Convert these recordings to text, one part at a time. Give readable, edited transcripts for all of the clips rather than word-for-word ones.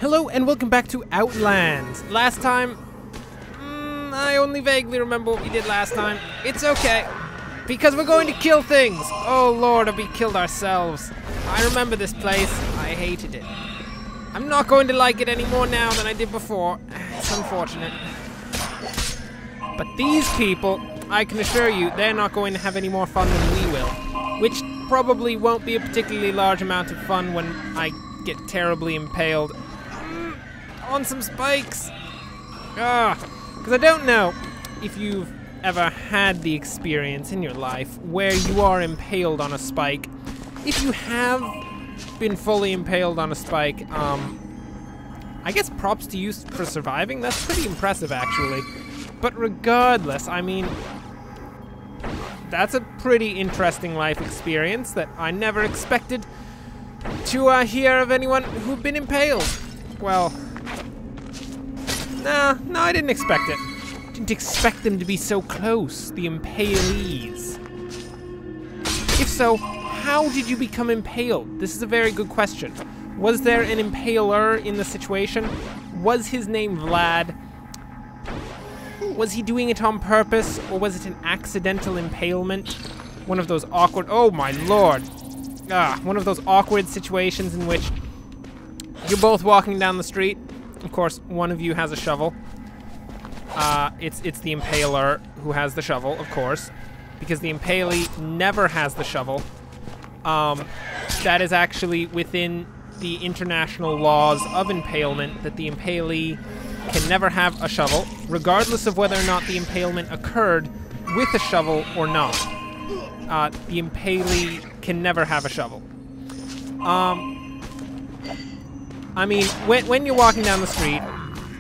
Hello and welcome back to Outland. Last time, I only vaguely remember what we did last time. It's okay, because we're going to kill things. Oh lord, have we killed ourselves. I remember this place. I hated it. I'm not going to like it any more now than I did before. It's unfortunate. But these people, I can assure you, they're not going to have any more fun than we will. Which probably won't be a particularly large amount of fun when I get terribly impaled on some spikes. Because I don't know if you've ever had the experience in your life where you are impaled on a spike. If you have been fully impaled on a spike, I guess props to you for surviving. That's pretty impressive, actually. But regardless, I mean, that's a pretty interesting life experience that I never expected to hear of anyone who'd been impaled. Well, no, I didn't expect it. Didn't expect them to be so close, the impalees. If so, how did you become impaled? This is a very good question. Was there an impaler in the situation? Was his name Vlad? Was he doing it on purpose, or was it an accidental impalement? One of those awkward, oh my lord. One of those awkward situations in which you're both walking down the street. Of course, one of you has a shovel. It's the impaler who has the shovel, of course, because the impalee never has the shovel. That is actually within the international laws of impalement, that the impalee can never have a shovel, regardless of whether or not the impalement occurred with a shovel or not. The impalee can never have a shovel. I mean, when you're walking down the street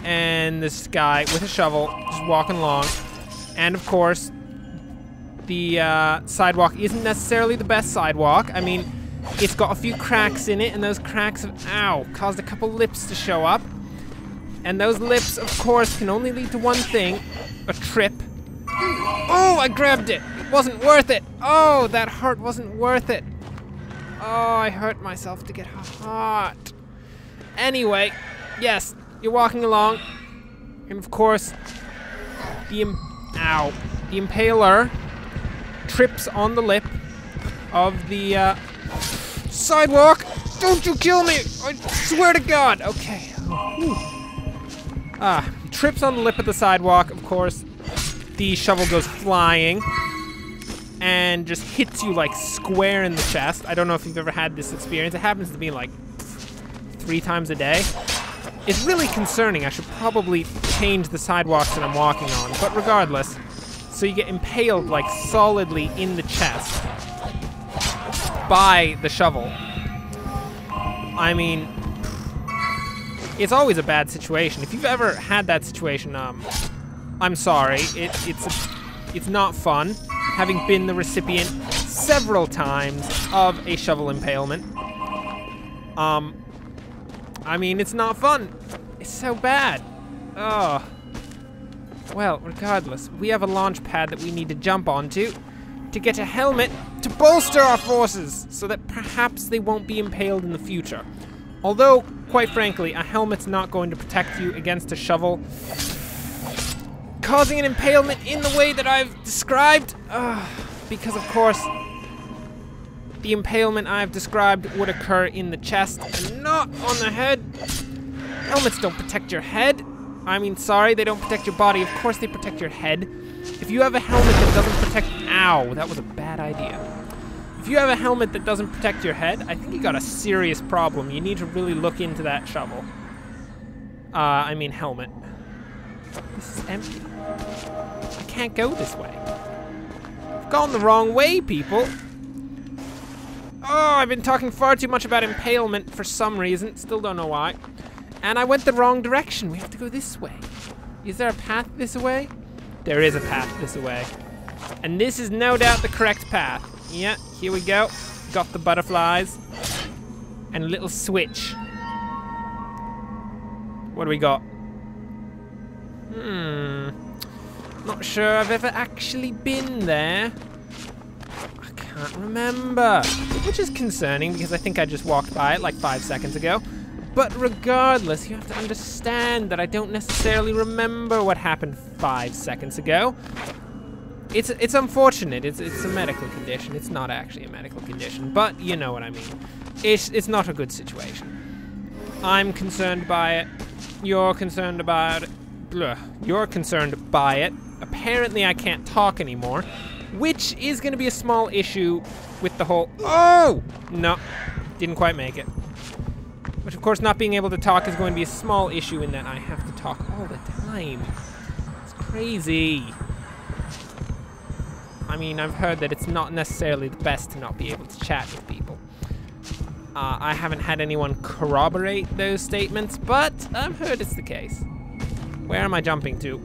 and this guy with a shovel just walking along, and of course, the sidewalk isn't necessarily the best sidewalk. I mean, it's got a few cracks in it, and those cracks have, caused a couple lips to show up. And those lips, of course, can only lead to one thing, a trip. Oh, I grabbed it. It wasn't worth it. Oh, that hurt wasn't worth it. Oh, I hurt myself to get hot. Anyway, yes, you're walking along, and of course, the impaler trips on the lip of the sidewalk. Don't you kill me! I swear to God. Okay. He trips on the lip of the sidewalk. Of course, the shovel goes flying and just hits you like square in the chest. I don't know if you've ever had this experience. It happens to me like 3 times a day. It's really concerning. I should probably change the sidewalks that I'm walking on. But regardless, so you get impaled like solidly in the chest by the shovel. I mean, it's always a bad situation. If you've ever had that situation, I'm sorry. It's not fun, having been the recipient several times of a shovel impalement. I mean, it's not fun. It's so bad. Oh. Well, regardless, we have a launch pad that we need to jump onto to get a helmet to bolster our forces so that perhaps they won't be impaled in the future. Although, quite frankly, a helmet's not going to protect you against a shovel causing an impalement in the way that I've described. Because, of course, the impalement I've described would occur in the chest and not on the head. Helmets don't protect your head. I mean, sorry, they don't protect your body. Of course they protect your head. If you have a helmet that doesn't protect... Ow, that was a bad idea. If you have a helmet that doesn't protect your head, I think you got a serious problem. You need to really look into that shovel. Helmet. This is empty. I can't go this way. I've gone the wrong way, people. Oh, I've been talking far too much about impalement for some reason. Still don't know why. And I went the wrong direction. We have to go this way. Is there a path this way? There is a path this way. And this is no doubt the correct path. Yeah, here we go. Got the butterflies. And a little switch. What do we got? Not sure I've ever actually been there. I can't remember. Which is concerning because I think I just walked by it like 5 seconds ago. But regardless, you have to understand that I don't necessarily remember what happened 5 seconds ago. It's unfortunate. It's a medical condition. It's not actually a medical condition, but you know what I mean. It's not a good situation. I'm concerned by it. You're concerned about it. Blah. You're concerned by it. Apparently I can't talk anymore, which is going to be a small issue with the whole... Oh! No. Didn't quite make it. Which, of course, not being able to talk is going to be a small issue in that I have to talk all the time. It's crazy. I mean, I've heard that it's not necessarily the best to not be able to chat with people. I haven't had anyone corroborate those statements, but I've heard it's the case. Where am I jumping to?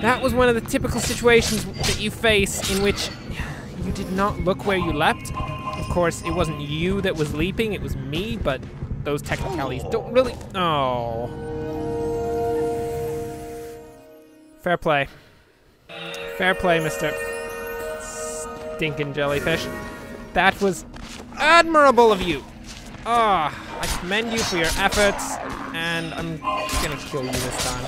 That was one of the typical situations that you face in which you did not look where you leapt. Of course, it wasn't you that was leaping, it was me, but those technicalities don't really... Oh. Fair play. Fair play, Mr. Stinking Jellyfish. That was admirable of you. Ah, I commend you for your efforts, and I'm gonna kill you this time.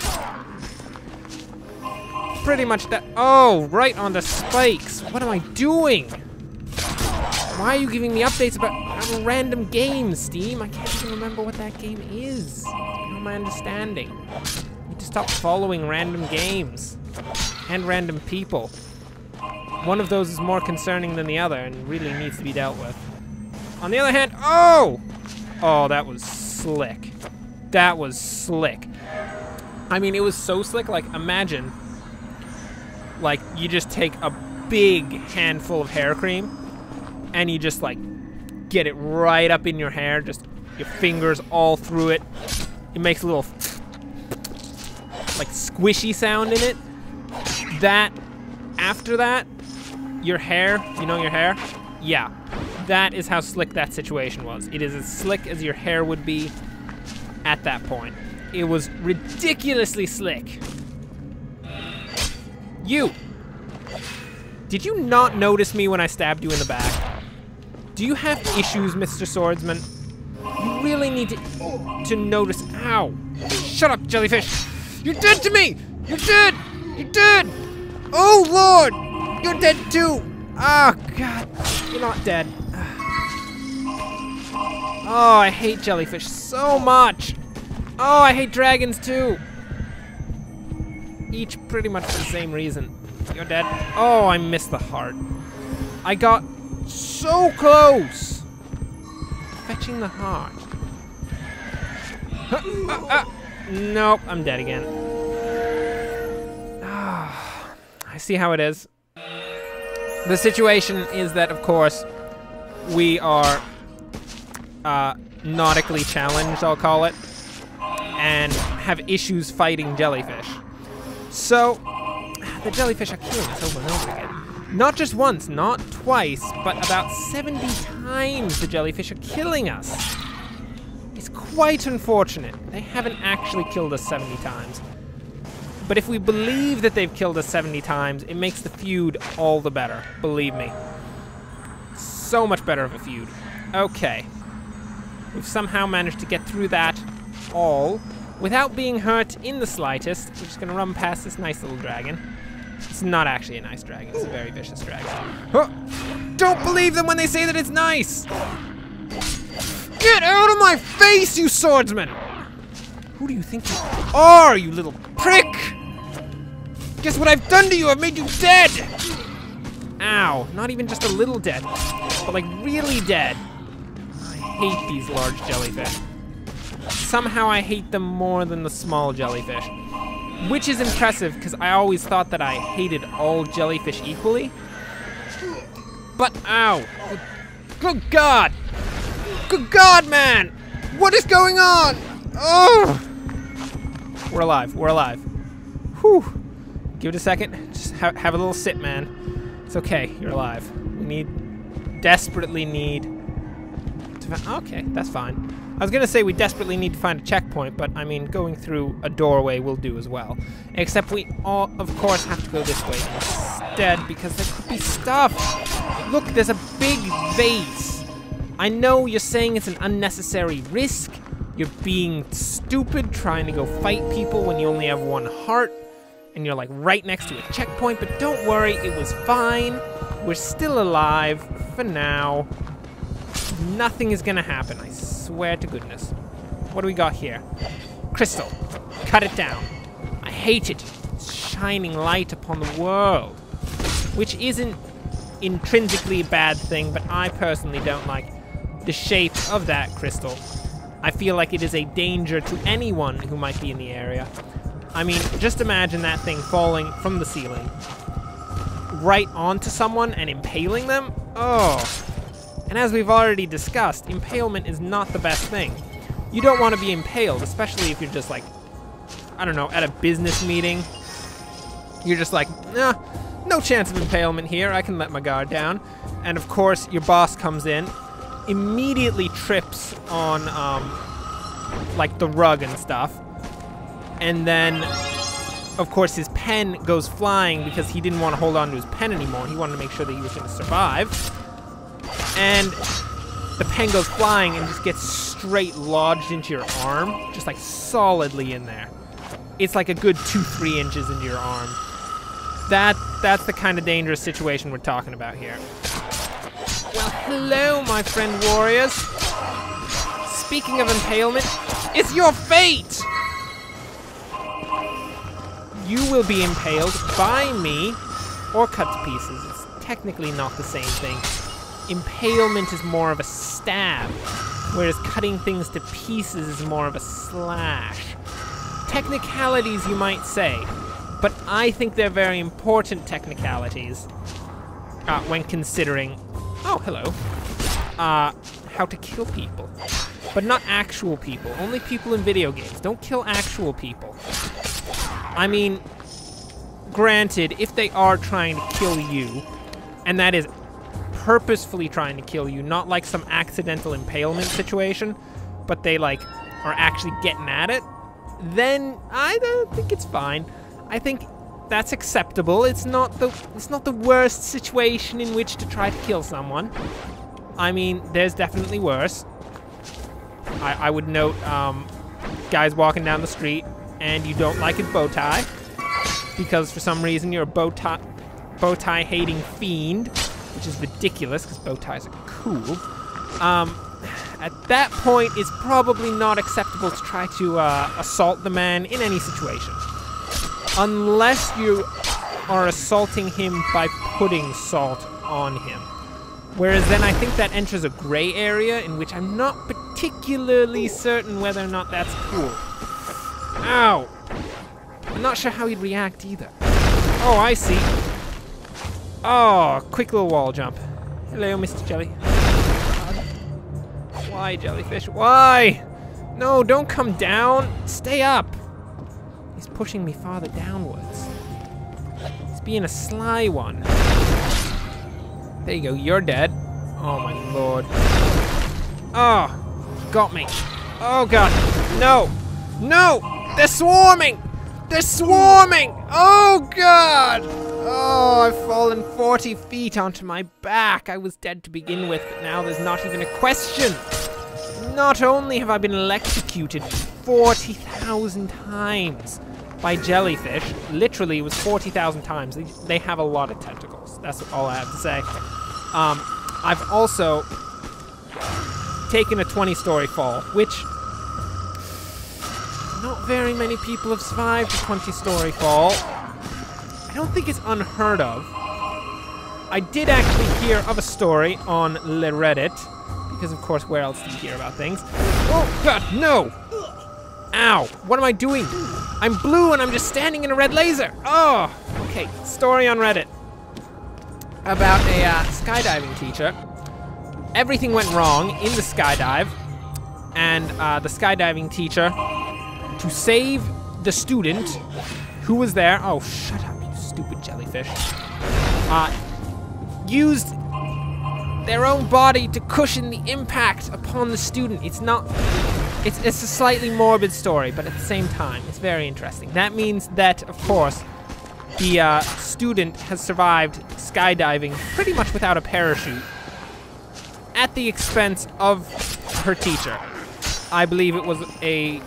Pretty much that. Oh, right on the spikes. What am I doing? Why are you giving me updates about random games, Steam? I can't even remember what that game is. Beyond my understanding. You need to stop following random games and random people. One of those is more concerning than the other and really needs to be dealt with. On the other hand, oh! Oh, that was slick. That was slick. I mean, it was so slick, like, imagine, like, you just take a big handful of hair cream and you just, like, get it right up in your hair, just your fingers all through it. It makes a little, like, squishy sound in it. That, after that, your hair, you know your hair? Yeah. That is how slick that situation was. It is as slick as your hair would be at that point. It was ridiculously slick. You! Did you not notice me when I stabbed you in the back? Do you have issues, Mr. Swordsman? You really need to notice. Ow! Shut up, Jellyfish! You're dead to me! You're dead! You're dead! Oh, Lord! You're dead too! Oh, God. You're not dead. Oh, I hate jellyfish so much. Oh, I hate dragons too. Each pretty much for the same reason. You're dead. Oh, I missed the heart. I got so close. Fetching the heart. Nope, I'm dead again. I see how it is. The situation is that, of course, we are nautically challenged, I'll call it, and have issues fighting jellyfish. So, the jellyfish are killing us over and over again. Not just once, not twice, but about 70 times the jellyfish are killing us. It's quite unfortunate. They haven't actually killed us 70 times. But if we believe that they've killed us 70 times, it makes the feud all the better. Believe me. So much better of a feud. Okay. We've somehow managed to get through that all without being hurt in the slightest. We're just gonna run past this nice little dragon. It's not actually a nice dragon. It's a very vicious dragon. Huh. Don't believe them when they say that it's nice! Get out of my face, you swordsman! Who do you think you are, you little prick? Guess what I've done to you? I've made you dead! Ow, not even just a little dead, but like really dead. I hate these large jellyfish. Somehow I hate them more than the small jellyfish. Which is impressive, because I always thought that I hated all jellyfish equally. But, ow. Good God! Good God, man! What is going on? Oh! We're alive, we're alive. Whew. Give it a second. Just have a little sip, man. It's okay, you're alive. We desperately need to okay, that's fine. I was gonna say we desperately need to find a checkpoint, but I mean, going through a doorway will do as well. Except we all, of course, have to go this way instead, because there could be stuff. Look, there's a big vase I know you're saying it's an unnecessary risk. You're being stupid trying to go fight people when you only have one heart. And you're like right next to a checkpoint, but don't worry, it was fine. We're still alive for now. Nothing is gonna happen, I swear to goodness. What do we got here? Crystal, cut it down. I hate it. It's shining light upon the world. Which isn't intrinsically a bad thing, but I personally don't like the shape of that crystal. I feel like it is a danger to anyone who might be in the area. I mean, just imagine that thing falling from the ceiling right onto someone and impaling them. Oh. And as we've already discussed, impalement is not the best thing. You don't want to be impaled, especially if you're just like, I don't know, at a business meeting. You're just like, nah, no chance of impalement here. I can let my guard down. And of course, your boss comes in, immediately trips on like the rug and stuff. And then, of course, his pen goes flying because he didn't want to hold on to his pen anymore. He wanted to make sure that he was going to survive. And the pen goes flying and just gets straight lodged into your arm, just like solidly in there. It's like a good 2-3 inches into your arm. That's the kind of dangerous situation we're talking about here. Well, hello, my friend warriors. Speaking of impalement, it's your fate! You will be impaled by me or cut to pieces. It's technically not the same thing. Impalement is more of a stab, whereas cutting things to pieces is more of a slash. Technicalities, you might say, but I think they're very important technicalities when considering, oh, hello, how to kill people. But not actual people, only people in video games. Don't kill actual people. I mean, granted, if they are trying to kill you, and that is purposefully trying to kill you, not like some accidental impalement situation, but they like are actually getting at it, then I don't think it's fine. I think that's acceptable. It's not the worst situation in which to try to kill someone. I mean, there's definitely worse. I would note guys walking down the street and you don't like his bow tie because for some reason you're a bow tie hating fiend, which is ridiculous because bow ties are cool. At that point, it's probably not acceptable to try to assault the man in any situation. Unless you are assaulting him by putting salt on him. Whereas then I think that enters a gray area in which I'm not particularly certain whether or not that's cool. Ow! I'm not sure how he'd react either. Oh, I see. Oh, quick little wall jump. Hello, Mr. Jelly. Why, jellyfish? Why? No, don't come down. Stay up. He's pushing me farther downwards. He's being a sly one. There you go, you're dead. Oh my lord. Oh, got me. Oh god, no, no, they're swarming! They're swarming! Oh god! Oh, I've fallen 40 feet onto my back. I was dead to begin with, but now there's not even a question. Not only have I been electrocuted 40,000 times by jellyfish, literally it was 40,000 times. They have a lot of tentacles. That's all I have to say. I've also taken a 20-story fall, which not very many people have survived a 20-story fall. I don't think it's unheard of. I did actually hear of a story on Reddit, because of course where else do you hear about things? Oh god, no! Ow, what am I doing? I'm blue and I'm just standing in a red laser. Oh, okay, story on Reddit about a skydiving teacher. Everything went wrong in the skydive, and the skydiving teacher, to save the student who was there, oh shut up you stupid jellyfish, used their own body to cushion the impact upon the student. It's a slightly morbid story, but at the same time, it's very interesting. That means that, of course, the student has survived skydiving pretty much without a parachute. at the expense of her teacher. I believe it was a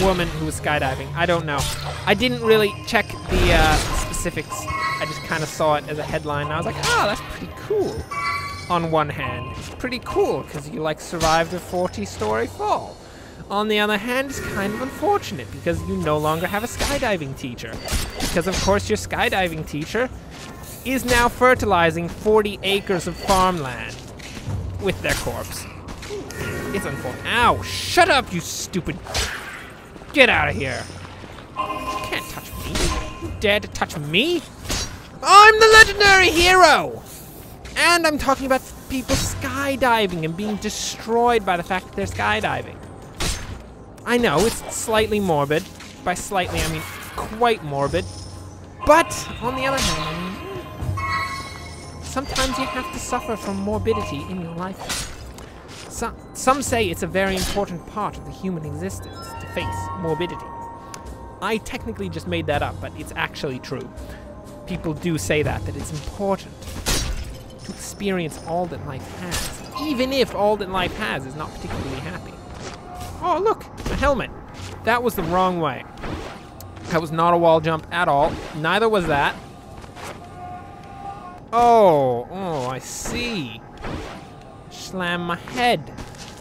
woman who was skydiving. I don't know. I didn't really check the specifics. I just kind of saw it as a headline, and I was like, oh, that's pretty cool. On one hand, it's pretty cool because you like survived a 40-story fall. On the other hand, it's kind of unfortunate because you no longer have a skydiving teacher. Because of course your skydiving teacher is now fertilizing 40 acres of farmland with their corpse. It's unfortunate. Ow! Shut up, you stupid! Get out of here! You can't touch me. You dare to touch me? I'm the legendary hero! And I'm talking about people skydiving and being destroyed by the fact that they're skydiving. I know, it's slightly morbid. By slightly, I mean quite morbid. But, on the other hand, sometimes you have to suffer from morbidity in your life. Some say it's a very important part of the human existence to face morbidity. I technically just made that up, but it's actually true. People do say that it's important to experience all that life has, even if all that life has is not particularly happy. Oh, look, a helmet. That was the wrong way. That was not a wall jump at all. Neither was that. Oh, I see. Slam my head.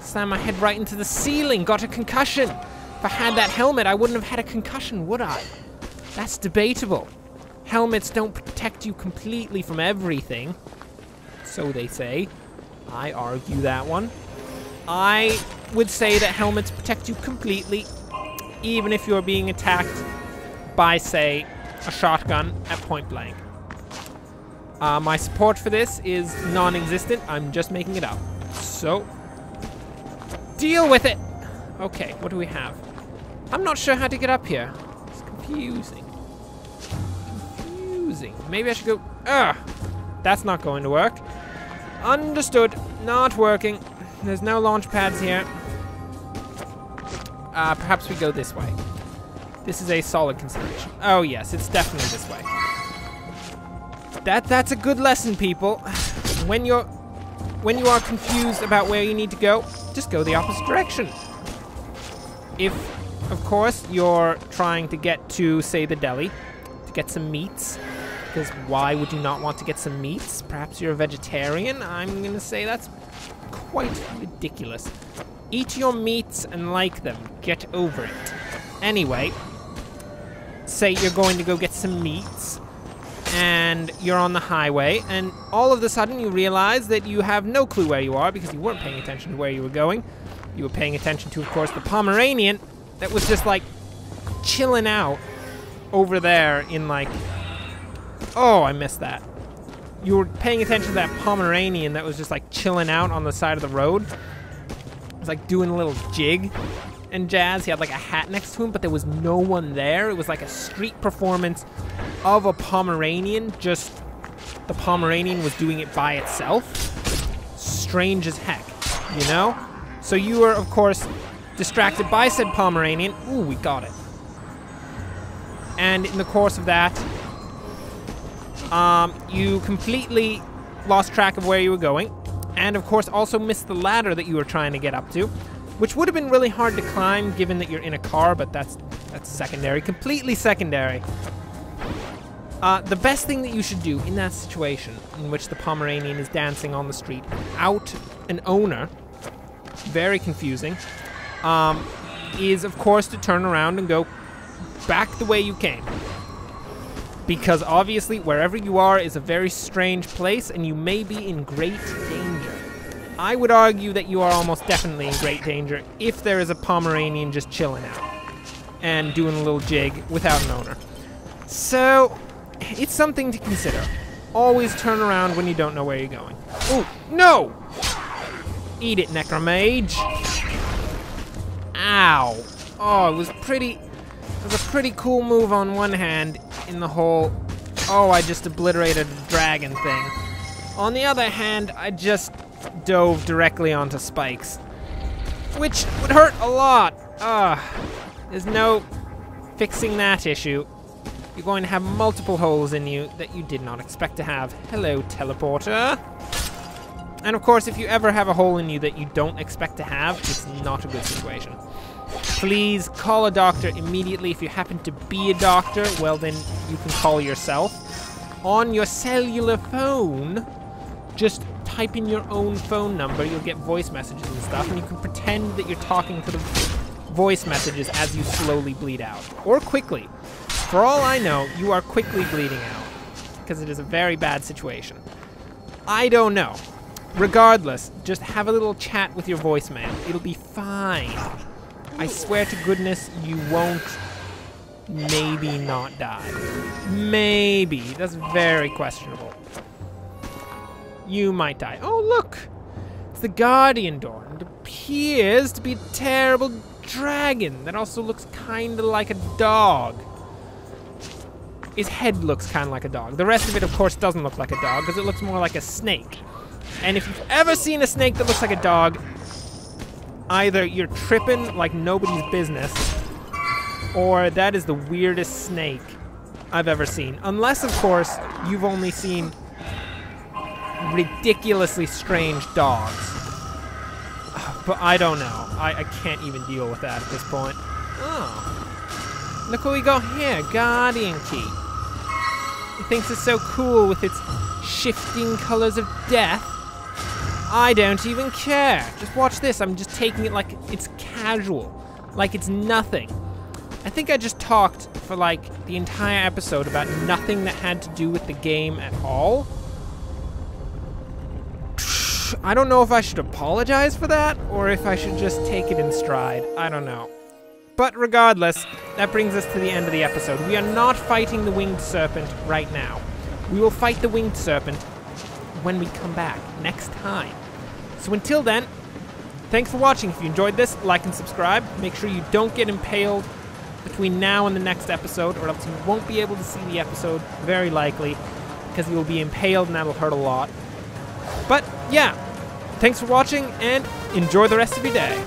Slam my head right into the ceiling. Got a concussion. If I had that helmet, I wouldn't have had a concussion, would I? That's debatable. Helmets don't protect you completely from everything. So they say. I argue that one. I would say that helmets protect you completely, even if you're being attacked by, say, a shotgun at point blank. My support for this is non-existent. I'm just making it up. So, deal with it! Okay, what do we have? I'm not sure how to get up here. It's confusing. Maybe I should go... Ugh! That's not going to work. Understood. Not working. There's no launch pads here. Perhaps we go this way. This is a solid consideration. Oh yes, it's definitely this way. That's a good lesson, people. When you are confused about where you need to go, just go the opposite direction. If, of course, you're trying to get to, say, the deli, to get some meats, because why would you not want to get some meats? Perhaps you're a vegetarian? I'm gonna say that's quite ridiculous. Eat your meats and like them. Get over it. Anyway, say you're going to go get some meats, and you're on the highway, and all of a sudden you realize that you have no clue where you are because you weren't paying attention to where you were going. You were paying attention to, of course, the Pomeranian that was just, like, chilling out over there in, like... Oh, I missed that. You were paying attention to that Pomeranian that was just, like, chilling out on the side of the road. It was, like, doing a little jig and jazz. He had, like, a hat next to him, but there was no one there. It was, like, a street performance of a Pomeranian, just the Pomeranian was doing it by itself. Strange as heck, you know? So you were, of course, distracted by said Pomeranian. Ooh, we got it. And in the course of that, you completely lost track of where you were going, and of course also missed the ladder that you were trying to get up to, which would have been really hard to climb given that you're in a car, but that's secondary, completely secondary. The best thing that you should do in that situation in which the Pomeranian is dancing on the street without an owner, very confusing, is of course to turn around and go back the way you came. Because obviously wherever you are is a very strange place and you may be in great danger. I would argue that you are almost definitely in great danger if there is a Pomeranian just chilling out and doing a little jig without an owner. So, it's something to consider. Always turn around when you don't know where you're going. Oh, no! Eat it, Necromage. Ow. Oh, it was a pretty cool move on one hand in the whole, oh, I just obliterated a dragon thing. On the other hand, I just dove directly onto spikes, which would hurt a lot. There's no fixing that issue. You're going to have multiple holes in you that you did not expect to have. Hello, teleporter. And of course, if you ever have a hole in you that you don't expect to have, it's not a good situation. Please call a doctor immediately. If you happen to be a doctor, well then you can call yourself. On your cellular phone, just type in your own phone number. You'll get voice messages and stuff, and you can pretend that you're talking to the voice messages as you slowly bleed out. Or quickly. For all I know, you are quickly bleeding out, because it is a very bad situation. I don't know. Regardless, just have a little chat with your voicemail. It'll be fine. I swear to goodness you won't maybe not die. Maybe. That's very questionable. You might die. Oh, look! It's the Guardian door. It appears to be a terrible dragon that also looks kind of like a dog. His head looks kind of like a dog. The rest of it, of course, doesn't look like a dog because it looks more like a snake. And if you've ever seen a snake that looks like a dog, either you're tripping like nobody's business, or that is the weirdest snake I've ever seen. Unless, of course, you've only seen ridiculously strange dogs. But I don't know. I can't even deal with that at this point. Oh. Look what we got here. Guardian key. He thinks it's so cool with its shifting colors of death. I don't even care. Just watch this. I'm just taking it like it's casual. Like it's nothing. I think I just talked for like the entire episode about nothing that had to do with the game at all. I don't know if I should apologize for that or if I should just take it in stride. I don't know. But regardless, that brings us to the end of the episode. We are not fighting the winged serpent right now. We will fight the winged serpent when we come back next time. So until then, thanks for watching. If you enjoyed this, like and subscribe. Make sure you don't get impaled between now and the next episode, or else you won't be able to see the episode, very likely, because you will be impaled and that'll hurt a lot. But yeah, thanks for watching and enjoy the rest of your day.